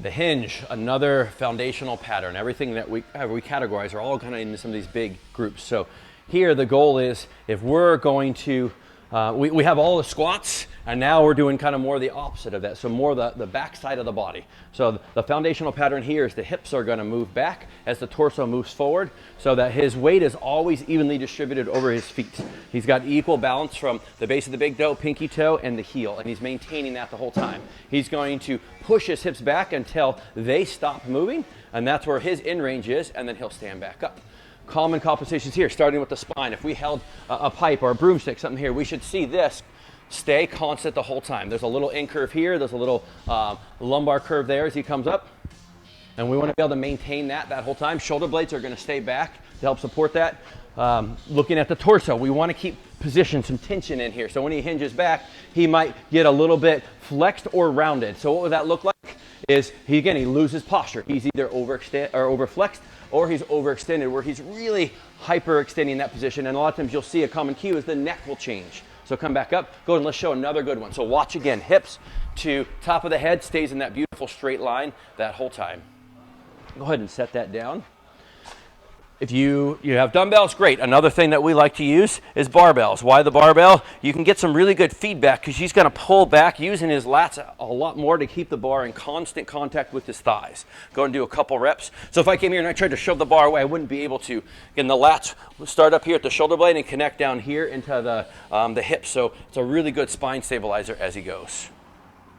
The hinge, another foundational pattern. Everything that we categorize are all kind of in some of these big groups. So here the goal is, if we're going to, we have all the squats, and now we're doing kind of more the opposite of that. So more the back side of the body. So the foundational pattern here is the hips are going to move back as the torso moves forward, so that his weight is always evenly distributed over his feet. He's got equal balance from the base of the big toe, pinky toe, and the heel, and he's maintaining that the whole time. He's going to push his hips back until they stop moving, and that's where his in range is, and then he'll stand back up. Common compensations here, starting with the spine. If we held a pipe or a broomstick, something here, we should see this stay constant the whole time. There's a little in curve here, there's a little lumbar curve there as he comes up, and we want to be able to maintain that whole time. Shoulder blades are going to stay back to help support that. Looking at the torso, we want to keep position, some tension in here. So when he hinges back, he might get a little bit flexed or rounded. So what would that look like? Is he loses posture. He's either overflexed, or he's overextended, where he's really hyperextending that position. And a lot of times you'll see a common cue is the neck will change. So come back up, go and let's show another good one. So watch again, hips to top of the head, stays in that beautiful straight line that whole time. Go ahead and set that down. If you have dumbbells, great. Another thing that we like to use is barbells. Why the barbell? You can get some really good feedback because he's going to pull back using his lats a lot more to keep the bar in constant contact with his thighs. Go and do a couple reps. So if I came here and I tried to shove the bar away, I wouldn't be able to. Again, the lats will start up here at the shoulder blade and connect down here into the hips. So it's a really good spine stabilizer as he goes.